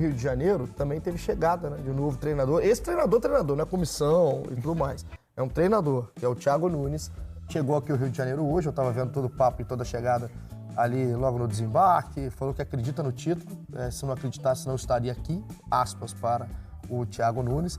Rio de Janeiro também teve chegada, né, de um novo treinador. Esse treinador, não é comissão e tudo mais. É um treinador, que é o Thiago Nunes. Chegou aqui ao Rio de Janeiro hoje, eu estava vendo todo o papo e toda a chegada ali logo no desembarque. Falou que acredita no título. Se não acreditasse, não estaria aqui. Aspas para o Thiago Nunes.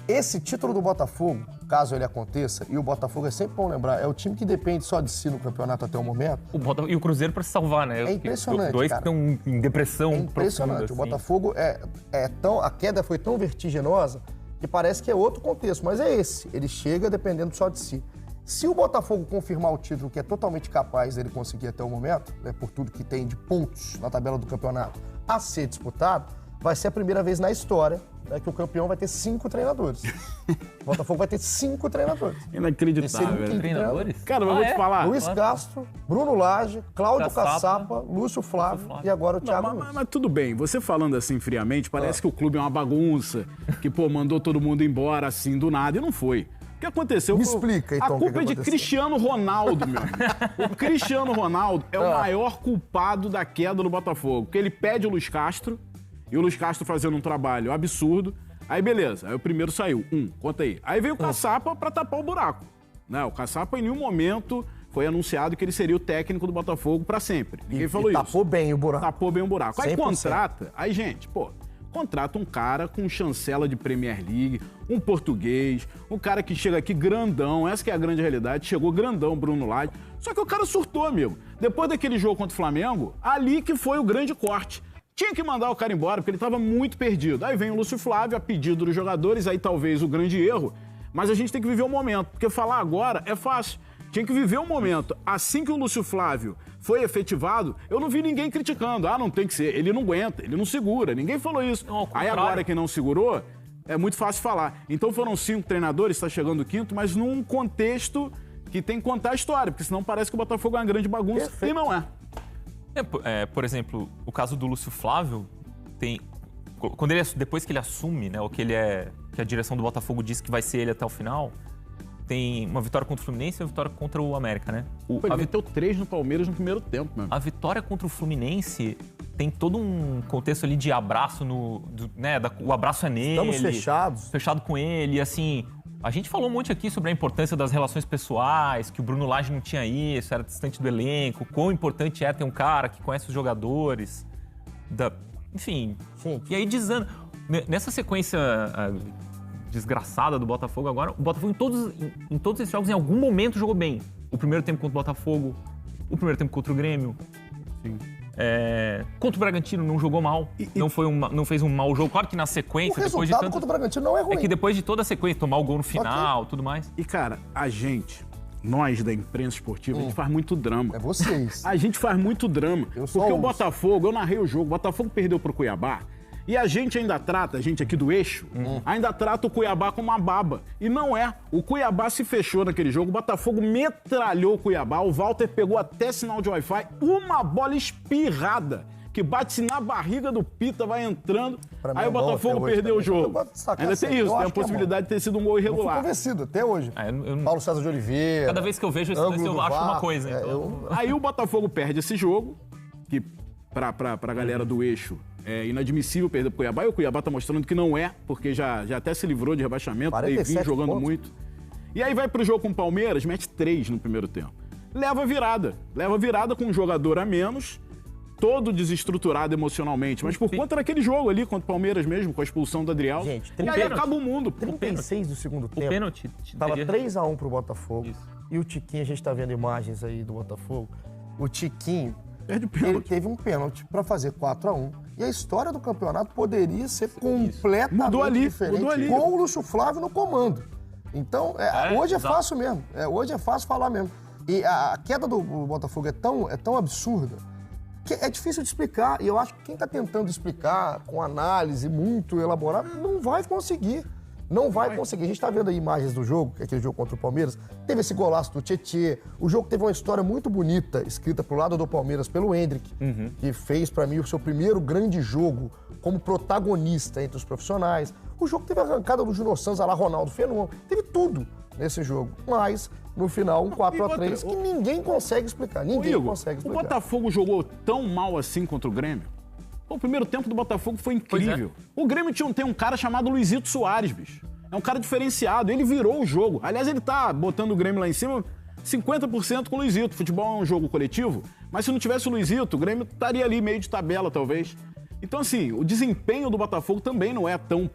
Esse título do Botafogo, caso ele aconteça, e o Botafogo é sempre bom lembrar, é o time que depende só de si no campeonato até o momento. E o Cruzeiro para se salvar, né? É impressionante, Os dois cara. estão em depressão. É impressionante. Profunda, O Botafogo a queda foi tão vertiginosa que parece que é outro contexto, mas é esse. Ele chega dependendo só de si. Se o Botafogo confirmar o título, que é totalmente capaz dele conseguir até o momento, né, por tudo que tem de pontos na tabela do campeonato a ser disputado, vai ser a primeira vez na história, né, que o campeão vai ter 5 treinadores. O Botafogo vai ter 5 treinadores. Inacreditável. Treinadores? Cara, mas vou te falar. Luiz Castro, Bruno Lage, Cláudio Caçapa, Lúcio Flávio e agora o Thiago Nunes. Mas tudo bem, você falando assim friamente, parece que o clube é uma bagunça, que, mandou todo mundo embora assim do nada, e não foi. O que aconteceu? Me explica, então, A culpa o que é de aconteceu. Cristiano Ronaldo, meu amigo. O Cristiano Ronaldo é o maior culpado da queda do Botafogo, porque ele pede o Luiz Castro, e o Luiz Castro fazendo um trabalho absurdo. Aí beleza, aí o primeiro saiu, conta aí. Aí veio o Caçapa pra tapar o buraco. Né? O Caçapa em nenhum momento foi anunciado que ele seria o técnico do Botafogo pra sempre. Ninguém falou isso. Tapou bem o buraco. Tapou bem o buraco. Aí 100%. contrata, contrata um cara com chancela de Premier League, um português, um cara que chega aqui grandão, essa que é a grande realidade, chegou grandão, Bruno Lage. Só que o cara surtou, amigo. Depois daquele jogo contra o Flamengo, ali que foi o grande corte. Tinha que mandar o cara embora, porque ele estava muito perdido. Aí vem o Lúcio Flávio, a pedido dos jogadores, aí talvez o grande erro. Mas a gente tem que viver o momento, porque falar agora é fácil. Tinha que viver o momento. Assim que o Lúcio Flávio foi efetivado, eu não vi ninguém criticando. Não tem que ser. Ele não aguenta, ele não segura. Ninguém falou isso. Não, aí agora que não segurou, é muito fácil falar. Então foram 5 treinadores, está chegando o 5º, mas num contexto que tem que contar a história, porque senão parece que o Botafogo é uma grande bagunça. Perfeito. E não é. Por exemplo, o caso do Lúcio Flávio tem... Quando depois que ele assume, né, ou que a direção do Botafogo diz que vai ser ele até o final, tem uma vitória contra o Fluminense e uma vitória contra o América, né? Ele meteu 3 no Palmeiras no primeiro tempo, mano. A vitória contra o Fluminense tem todo um contexto ali de abraço, o abraço é nele. Estamos fechados. Fechado com ele, assim... A gente falou um monte aqui sobre a importância das relações pessoais, que o Bruno Lage não tinha isso, era distante do elenco, quão importante é ter um cara que conhece os jogadores, enfim. Sim. E aí desanda. Nessa sequência desgraçada do Botafogo agora, o Botafogo em todos esses jogos, em algum momento, jogou bem. O primeiro tempo contra o Botafogo, o primeiro tempo contra o Grêmio. Sim. Contra o Bragantino não jogou mal, não fez um mau jogo. Claro que na sequência, O depois de resultado contra o Bragantino não é ruim. É que depois de toda a sequência, tomar o gol no final, tudo mais. E, cara, nós da imprensa esportiva, a gente faz muito drama. É vocês. A gente faz muito drama. sou Porque o os. Botafogo, eu narrei o jogo, o Botafogo perdeu pro Cuiabá. E a gente ainda trata, a gente aqui do eixo, ainda trata o Cuiabá como uma baba. E não é. O Cuiabá se fechou naquele jogo, o Botafogo metralhou o Cuiabá, o Walter pegou até sinal de Wi-Fi, uma bola espirrada, que bate na barriga do Pita, vai entrando, aí o Botafogo perdeu o jogo. Ainda tem isso, tem a possibilidade de ter sido um gol Eu fui irregular. convencido até hoje. Paulo César de Oliveira. Cada vez que eu vejo esse lance, eu acho uma coisa. Então... Aí o Botafogo perde esse jogo, que pra galera do eixo é inadmissível perder pro Cuiabá, e o Cuiabá tá mostrando que não é, porque já até se livrou de rebaixamento, tem vindo jogando pontos. muito. E aí vai pro jogo com o Palmeiras, mete 3 no primeiro tempo. Leva virada com um jogador a menos, todo desestruturado emocionalmente, mas por conta daquele jogo ali contra o Palmeiras mesmo, com a expulsão do Adriel. Gente, e aí acaba o mundo. 36 do segundo tempo. O pênalti Tava 3-1 pro Botafogo. Isso. E o Tiquinho, a gente tá vendo imagens aí do Botafogo. O Tiquinho, Perde o ele pênalti. teve um pênalti pra fazer 4-1. E a história do campeonato poderia ser completamente Mudou ali, diferente mudou ali. com o Lúcio Flávio no comando. Então, hoje é exato. fácil mesmo. Hoje é fácil falar mesmo. E a queda do Botafogo é tão absurda que é difícil de explicar. E eu acho que quem está tentando explicar com análise muito elaborada não vai conseguir. Não vai conseguir. A gente está vendo aí imagens do jogo, aquele jogo contra o Palmeiras. Teve esse golaço do Tietê. O jogo teve uma história muito bonita, escrita pro lado do Palmeiras pelo Hendrick, que fez para mim o seu primeiro grande jogo como protagonista entre os profissionais. O jogo teve a arrancada do Júnior Santos, a lá Ronaldo Fenômeno. Teve tudo nesse jogo. Mas, no final, um 4-3 que ninguém consegue explicar. Ninguém consegue explicar. O Botafogo jogou tão mal assim contra o Grêmio? Pô, o primeiro tempo do Botafogo foi incrível. O Grêmio tem um cara chamado Luizito Soares, bicho. É um cara diferenciado, ele virou o jogo. Aliás, ele tá botando o Grêmio lá em cima 50% com o Luizito. Futebol é um jogo coletivo, mas se não tivesse o Luizito, o Grêmio estaria ali meio de tabela, talvez. Então, assim, o desempenho do Botafogo também não é tão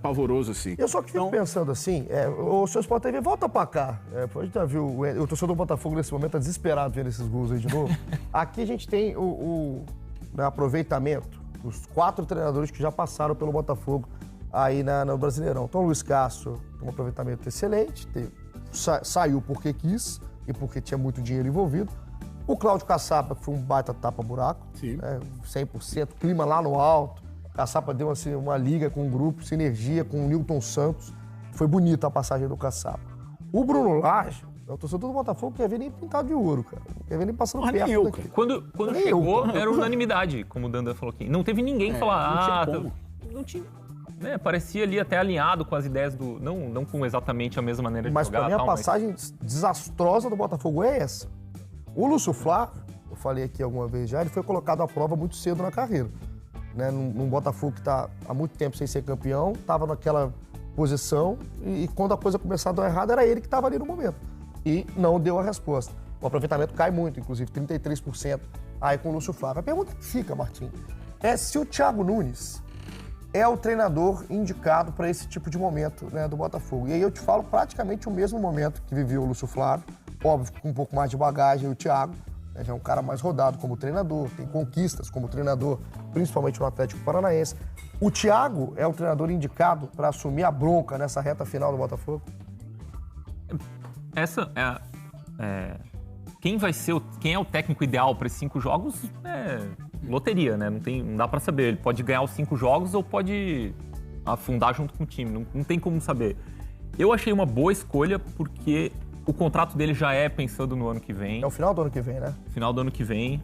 pavoroso assim. Eu só que fico pensando assim, o seu Sport TV, volta pra cá. A gente já viu, o torcedor do Botafogo nesse momento tá desesperado vendo esses gols aí de novo. Aqui a gente tem o aproveitamento dos 4 treinadores que já passaram pelo Botafogo aí no Brasileirão. Então, o Luiz Castro tem um aproveitamento excelente, saiu porque quis e porque tinha muito dinheiro envolvido. O Cláudio Caçapa, que foi um baita tapa-buraco, 100%, clima lá no alto. Caçapa deu assim, uma liga com o grupo, sinergia com o Nilton Santos. Foi bonita a passagem do Caçapa. O Bruno Lage, o torcedor do Botafogo, quer ver nem pintado de ouro, cara. Não quer ver nem passando perto nem eu, daqui. Quando chegou, era unanimidade, como o Danda falou aqui. Não teve ninguém falar, não tinha. Né, parecia ali até alinhado com as ideias do... Não com exatamente a mesma maneira de mas jogar. Mas pra mim a passagem desastrosa do Botafogo é essa. O Lúcio Flávio, eu falei aqui alguma vez já, ele foi colocado à prova muito cedo na carreira. Né? Num Botafogo que está há muito tempo sem ser campeão, estava naquela posição e quando a coisa começou a dar errado, era ele que estava ali no momento. E não deu a resposta. O aproveitamento cai muito, inclusive 33% aí com o Lúcio Flávio. A pergunta que fica, Martim, é se o Thiago Nunes é o treinador indicado para esse tipo de momento, né, do Botafogo. E aí eu te falo praticamente o mesmo momento que viveu o Lúcio Flávio, óbvio, com um pouco mais de bagagem, o Thiago, né, já é um cara mais rodado como treinador, tem conquistas como treinador, principalmente no Atlético Paranaense. O Thiago é o treinador indicado para assumir a bronca nessa reta final do Botafogo? Essa quem é o técnico ideal para esses 5 jogos é loteria, né? Não dá para saber. Ele pode ganhar os 5 jogos ou pode afundar junto com o time. Não tem como saber. Eu achei uma boa escolha porque o contrato dele já é pensando no ano que vem. É o final do ano que vem, né? Final do ano que vem.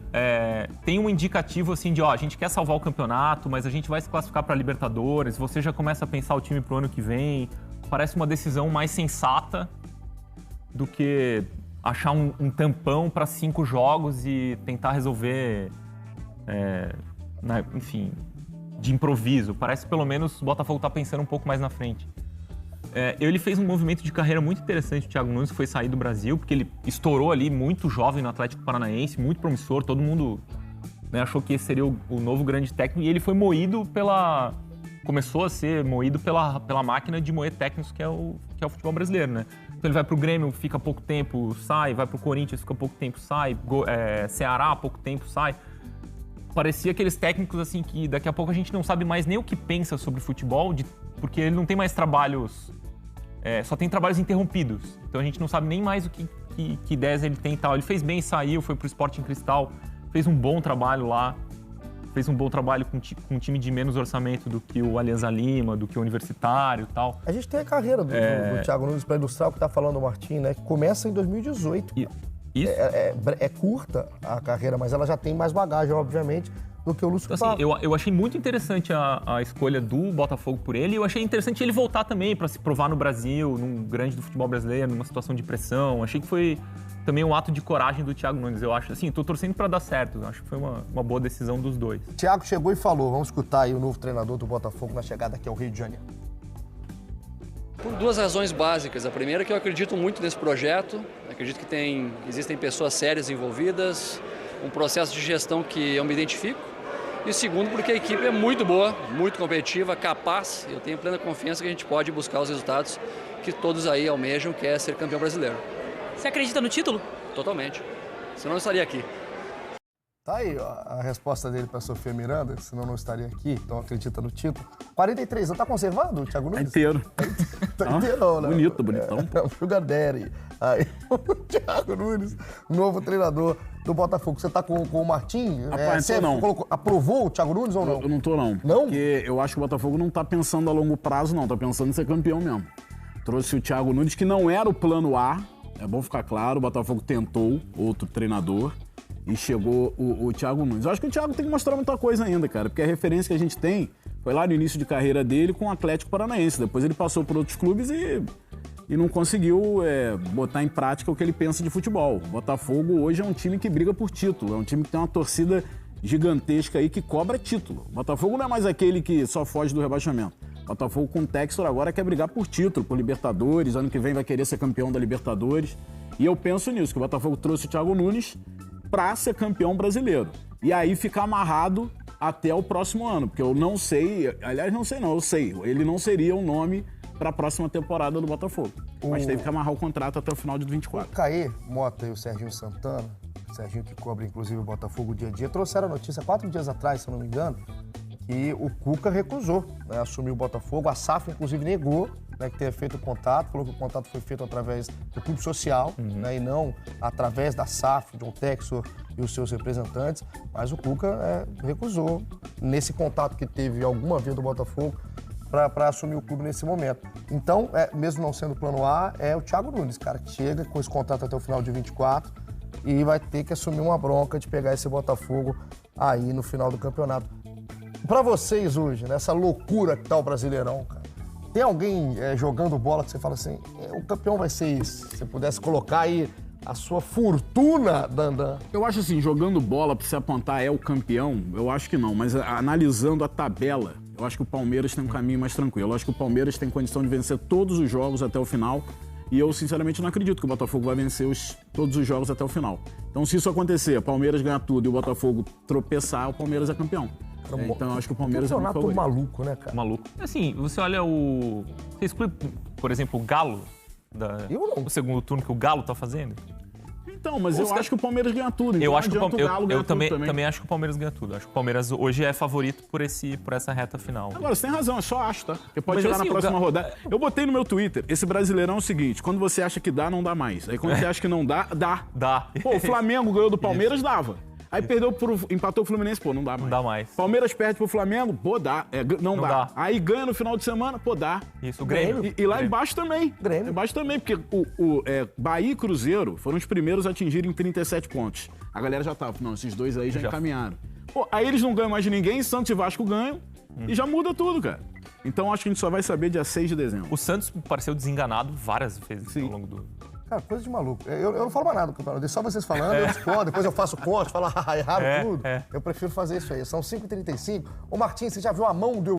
Tem um indicativo assim de, a gente quer salvar o campeonato, mas a gente vai se classificar para Libertadores. Você já começa a pensar o time pro ano que vem. Parece uma decisão mais sensata do que achar um tampão para 5 jogos e tentar resolver, enfim, de improviso. Parece que pelo menos o Botafogo está pensando um pouco mais na frente. Ele fez um movimento de carreira muito interessante, o Thiago Nunes, que foi sair do Brasil, porque ele estourou ali muito jovem no Atlético Paranaense, muito promissor, todo mundo, né, achou que esse seria o novo grande técnico, e ele foi moído começou a ser moído pela máquina de moer técnicos que é o futebol brasileiro, né? Então ele vai pro Grêmio, fica pouco tempo, sai, vai pro Corinthians, fica pouco tempo, sai, Ceará, pouco tempo, sai. Parecia aqueles técnicos assim que daqui a pouco a gente não sabe mais nem o que pensa sobre futebol, porque ele não tem mais trabalhos, só tem trabalhos interrompidos. Então a gente não sabe nem mais o que ideias ele tem e tal. Ele fez bem, saiu, foi pro Sporting Cristal, fez um bom trabalho lá. Fez um bom trabalho com um time de menos orçamento do que o Alianza Lima, do que o Universitário e tal. A gente tem a carreira do Thiago Nunes para ilustrar o que tá falando o Martim, né? Que começa em 2018. Isso. É curta a carreira, mas ela já tem mais bagagem, obviamente, do que o Lúcio Flávio. Assim, eu achei muito interessante a escolha do Botafogo por ele. E eu achei interessante ele voltar também para se provar no Brasil, num grande do futebol brasileiro, numa situação de pressão. Achei que foi também um ato de coragem do Thiago Nunes. Eu acho, assim, tô torcendo para dar certo. Acho que foi uma boa decisão dos dois. O Thiago chegou e falou, vamos escutar aí o novo treinador do Botafogo na chegada aqui ao Rio de Janeiro. Por 2 razões básicas. A primeira é que eu acredito muito nesse projeto. Acredito que existem pessoas sérias envolvidas, um processo de gestão que eu me identifico. E segundo, porque a equipe é muito boa, muito competitiva, capaz. Eu tenho plena confiança que a gente pode buscar os resultados que todos aí almejam, que é ser campeão brasileiro. Você acredita no título? Totalmente. Senão eu não estaria aqui. Tá aí ó, a resposta dele para Sofia Miranda, senão não estaria aqui, então acredita no título. 43 anos, tá conservado o Thiago Nunes? Tá inteiro. Tá inteiro, né? Bonito, bonitão. Sugar Daddy. Aí, o Thiago Nunes, novo treinador do Botafogo. Você tá com o Martim? Rapaz, você não. Aprovou o Thiago Nunes ou não? Eu não tô, não. Não? Porque eu acho que o Botafogo não tá pensando a longo prazo, não. Tá pensando em ser campeão mesmo. Trouxe o Thiago Nunes, que não era o plano A. É bom ficar claro, o Botafogo tentou outro treinador e chegou o Thiago Nunes. Eu acho que o Thiago tem que mostrar muita coisa ainda, cara, porque a referência que a gente tem foi lá no início de carreira dele com o Atlético Paranaense. Depois ele passou por outros clubes e não conseguiu botar em prática o que ele pensa de futebol. O Botafogo hoje é um time que briga por título, é um time que tem uma torcida gigantesca aí que cobra título. O Botafogo não é mais aquele que só foge do rebaixamento. O Botafogo com o Textor agora quer brigar por título, por Libertadores. Ano que vem vai querer ser campeão da Libertadores. E eu penso nisso, que o Botafogo trouxe o Thiago Nunes para ser campeão brasileiro. E aí ficar amarrado até o próximo ano, porque eu não sei, aliás, não sei não, eu sei, ele não seria um nome para a próxima temporada do Botafogo. Mas teve que amarrar o contrato até o final de 24. O Caê Mota e o Serginho Santana, o Serginho que cobre inclusive o Botafogo dia a dia, trouxeram a notícia 4 dias atrás, se eu não me engano, que o Cuca recusou, né, assumir o Botafogo. A SAF, inclusive, negou, né, que tenha feito o contato, falou que o contato foi feito através do clube social, né, e não através da SAF, John Textor e os seus representantes, mas o Cuca recusou, nesse contato que teve alguma vez do Botafogo, para assumir o clube nesse momento. Então, mesmo não sendo plano A, é o Thiago Nunes, cara, que chega com esse contrato até o final de 24 e vai ter que assumir uma bronca de pegar esse Botafogo aí no final do campeonato. Para vocês hoje, nessa loucura que tá o Brasileirão, cara, tem alguém jogando bola que você fala assim, o campeão vai ser isso? Se você pudesse colocar aí a sua fortuna, Dandan. Eu acho assim, jogando bola pra você apontar o campeão, eu acho que não, mas analisando a tabela, eu acho que o Palmeiras tem um caminho mais tranquilo. Eu acho que o Palmeiras tem condição de vencer todos os jogos até o final. E eu, sinceramente, não acredito que o Botafogo vai vencer todos os jogos até o final. Então, se isso acontecer, o Palmeiras ganhar tudo e o Botafogo tropeçar, o Palmeiras é campeão. Então, eu acho que o Palmeiras é muito favorito. Maluco, né, cara? Maluco. Assim, você olha Você exclui, por exemplo, o Galo o segundo turno que o Galo tá fazendo? Então, mas eu acho que o Palmeiras ganha tudo. Então eu acho que eu também acho que o Palmeiras ganha tudo. Acho que o Palmeiras hoje é favorito por essa reta final. Agora, você tem razão, é só acho, tá? Porque pode chegar na próxima rodada. Eu botei no meu Twitter, esse Brasileirão é o seguinte, quando você acha que dá, não dá mais. Aí quando você acha que não dá, dá. Dá. Pô, o Flamengo ganhou do Palmeiras, dava. Aí empatou o Fluminense, pô, não dá mais. Não dá mais. Palmeiras perde pro Flamengo, pô, dá. Não dá. Aí ganha no final de semana, pô, dá. Isso, o Grêmio. E lá embaixo também. Grêmio. Embaixo também, porque Bahia e Cruzeiro foram os primeiros a atingirem 37 pontos. A galera já tava, não, esses dois aí já encaminharam. Pô, aí eles não ganham mais de ninguém, Santos e Vasco ganham e já muda tudo, cara. Então acho que a gente só vai saber dia 6 de dezembro. O Santos pareceu desenganado várias vezes ao longo do... Cara, coisa de maluco. Eu não falo mais nada do campeonato. Deixo só vocês falando, eu discordo, depois eu faço corte, falo errado tudo. Eu prefiro fazer isso aí. São 5h35. Ô, Martins, você já viu a mão do